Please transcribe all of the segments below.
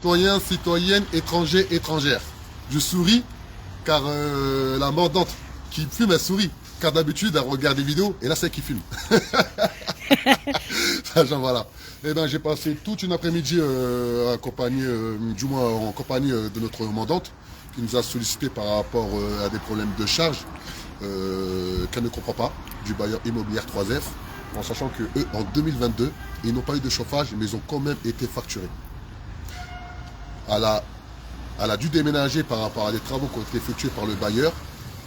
Citoyens, citoyennes, étrangers, étrangères. Je souris car la mordante qui fume, elle sourit. Car d'habitude, elle regarde des vidéos et là, c'est elle qui fume. Genre, voilà. Eh ben, j'ai passé toute une après-midi accompagné, du moins en compagnie de notre mandante qui nous a sollicité par rapport à des problèmes de charge qu'elle ne comprend pas du bailleur immobilier 3F, en sachant que eux, en 2022, ils n'ont pas eu de chauffage, mais ils ont quand même été facturés. Elle a dû déménager par rapport à des travaux qui ont été effectués par le bailleur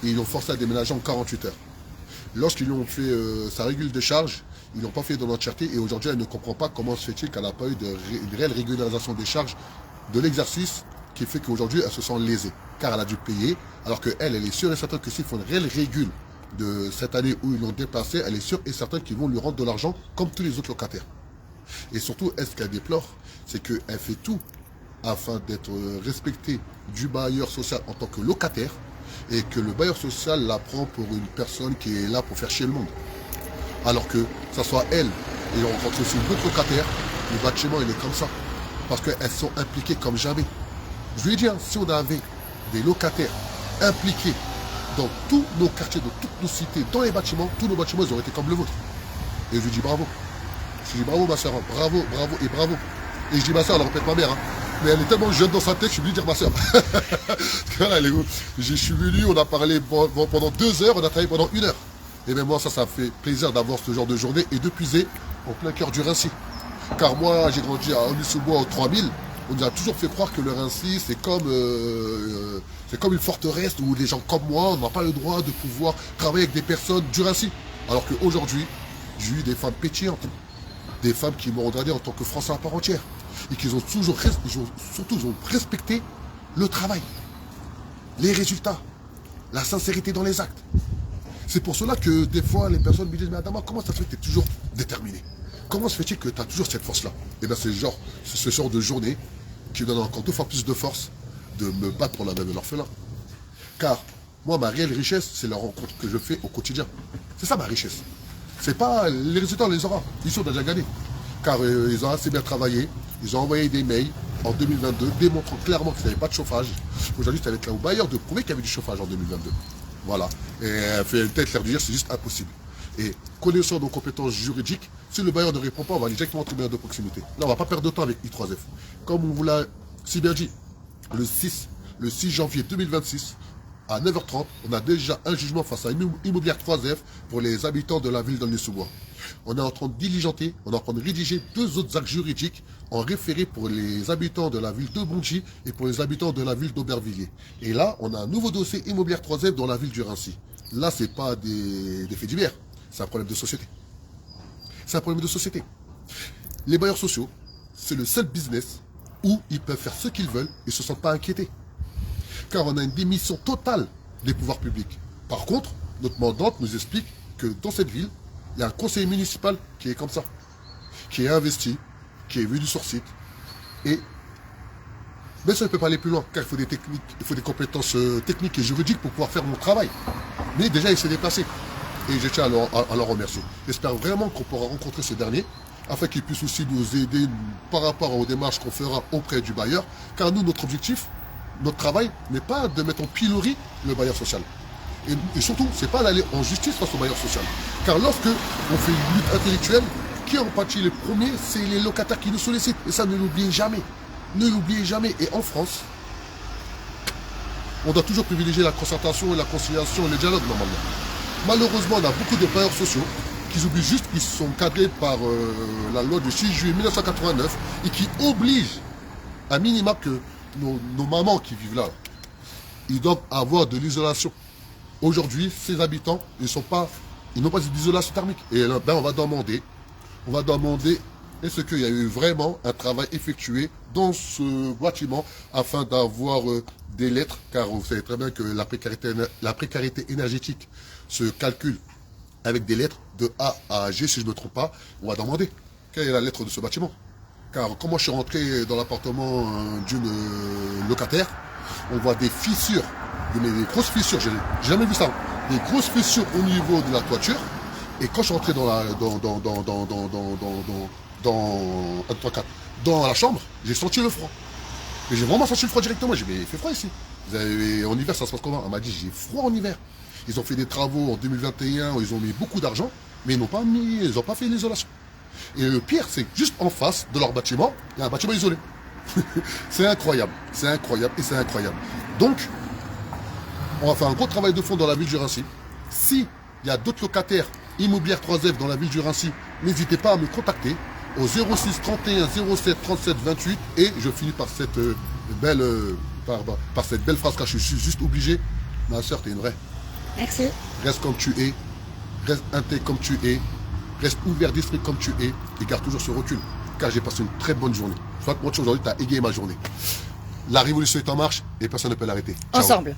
et ils l'ont forcé à déménager en 48 heures. Lorsqu'ils lui ont fait sa régule de charge, ils l'ont pas fait dans l'entièreté et aujourd'hui elle ne comprend pas comment se fait-il qu'elle n'a pas eu de réelle régularisation des charges de l'exercice qui fait qu'aujourd'hui elle se sent lésée car elle a dû payer alors qu'elle est sûre et certaine que s'ils font une réelle régule de cette année où ils l'ont déplacée, elle est sûre et certaine qu'ils vont lui rendre de l'argent comme tous les autres locataires. Et surtout, ce qu'elle déplore, c'est qu'elle fait tout afin d'être respectée du bailleur social en tant que locataire et que le bailleur social la prend pour une personne qui est là pour faire chier le monde. Alors que ça soit elle et on rencontre aussi d'autres locataires, le bâtiment il est comme ça. Parce qu'elles sont impliquées comme jamais. Je lui ai dit, hein, si on avait des locataires impliqués dans tous nos quartiers, dans toutes nos cités, dans les bâtiments, tous nos bâtiments ils auraient été comme le vôtre. Et je lui dis bravo. Je lui dis bravo ma soeur, bravo, bravo et bravo. Et je dis ma soeur, elle répète ma mère. Hein. Mais elle est tellement jeune dans sa tête, je suis venu dire ma soeur. Voilà, je suis venu, on a parlé pendant 2 heures, on a travaillé pendant 1 heure. Et bien moi, ça fait plaisir d'avoir ce genre de journée et de puiser en plein cœur du Raincy. Car moi, j'ai grandi à Aulnay-sous-Bois au 3000. On nous a toujours fait croire que le Raincy, c'est comme une forteresse où les gens comme moi, on n'a pas le droit de pouvoir travailler avec des personnes du Raincy. Alors qu'aujourd'hui, j'ai eu des femmes pétillantes. Des femmes qui m'ont regardé en tant que Français à part entière. Et qui ont surtout respecté le travail, les résultats, la sincérité dans les actes. C'est pour cela que des fois les personnes me disent mais Adama, comment ça se fait que tu es toujours déterminé? Comment se fait-il que tu as toujours cette force-là? Et bien c'est ce genre de journée qui me donne encore 2 fois plus de force de me battre pour la même de l'orphelin. Car moi ma réelle richesse, c'est la rencontre que je fais au quotidien. C'est ça ma richesse. C'est pas les résultats, on les aura. Ils sont déjà gagnés. Car ils ont assez bien travaillé, ils ont envoyé des mails en 2022 démontrant clairement qu'ils n'avaient pas de chauffage. Aujourd'hui, c'est avec la bailleur de prouver qu'il y avait du chauffage en 2022. Voilà. Et elle fait une tête l'air de dire c'est juste impossible. Et connaissant nos compétences juridiques, si le bailleur ne répond pas, on va aller directement au tribunal de proximité. Là, on ne va pas perdre de temps avec I3F. Comme on vous l'a si bien dit, le 6 janvier 2026, à 9h30, on a déjà un jugement face à Immobilière 3F pour les habitants de la ville d'Aulnay-sous-Bois. On est en train de diligenter, on est en train de rédiger 2 autres actes juridiques en référé pour les habitants de la ville de Bondy et pour les habitants de la ville d'Aubervilliers. Et là, on a un nouveau dossier Immobilière 3F dans la ville du Raincy. Là, ce n'est pas des faits divers, c'est un problème de société. C'est un problème de société. Les bailleurs sociaux, c'est le seul business où ils peuvent faire ce qu'ils veulent et ne se sentent pas inquiétés. Car on a une démission totale des pouvoirs publics. Par contre, notre mandante nous explique que dans cette ville, il y a un conseiller municipal qui est comme ça, qui est investi, qui est venu sur site. Et mais ça ne peut pas aller plus loin, car il faut des techniques, il faut des compétences techniques et juridiques pour pouvoir faire mon travail. Mais déjà, il s'est déplacé. Et je tiens à le remercier. J'espère vraiment qu'on pourra rencontrer ce dernier, afin qu'il puisse aussi nous aider par rapport aux démarches qu'on fera auprès du bailleur. Car nous, notre objectif, notre travail n'est pas de mettre en pilori le bailleur social. Et surtout, c'est pas d'aller en justice face au bailleur social. Car lorsque on fait une lutte intellectuelle, qui en pâtit les premiers, c'est les locataires qui nous sollicitent. Et ça, ne l'oubliez jamais. Ne l'oubliez jamais. Et en France, on doit toujours privilégier la concertation et la conciliation et le dialogue normalement. Malheureusement, on a beaucoup de bailleurs sociaux qui oublient juste qu'ils sont cadrés par la loi du 6 juillet 1989 et qui obligent à minima que nos mamans qui vivent là, ils doivent avoir de l'isolation. Aujourd'hui, ces habitants, ils n'ont pas d'isolation thermique. Et là, ben, on va demander, est-ce qu'il y a eu vraiment un travail effectué dans ce bâtiment afin d'avoir des lettres, car vous savez très bien que la précarité énergétique se calcule avec des lettres de A à G, si je ne me trompe pas. On va demander quelle est la lettre de ce bâtiment. Car quand moi je suis rentré dans l'appartement d'une locataire, on voit des fissures, des grosses fissures, j'ai jamais vu ça, des grosses fissures au niveau de la toiture. Et quand je suis rentré dans la chambre, j'ai senti le froid. Et j'ai vraiment senti le froid directement. J'ai dit, mais il fait froid ici. En hiver, ça se passe comment? On m'a dit, j'ai froid en hiver. Ils ont fait des travaux en 2021, où ils ont mis beaucoup d'argent, mais ils n'ont pas fait l'isolation. Et le pire, c'est que juste en face de leur bâtiment, il y a un bâtiment isolé. C'est incroyable, c'est incroyable et c'est incroyable. Donc, on va faire un gros travail de fond dans la ville du Raincy. Si il y a d'autres locataires immobilières 3F dans la ville du Raincy, n'hésitez pas à me contacter au 06 31 07 37 28 et je finis par cette belle par cette belle phrase car je suis juste obligé. Ma soeur, t'es une vraie. Merci. Reste comme tu es, reste intègre comme tu es, reste ouvert d'esprit comme tu es et garde toujours ce recul. Car j'ai passé une très bonne journée. Soit moi aujourd'hui, tu as égayé ma journée. La révolution est en marche et personne ne peut l'arrêter. Ensemble.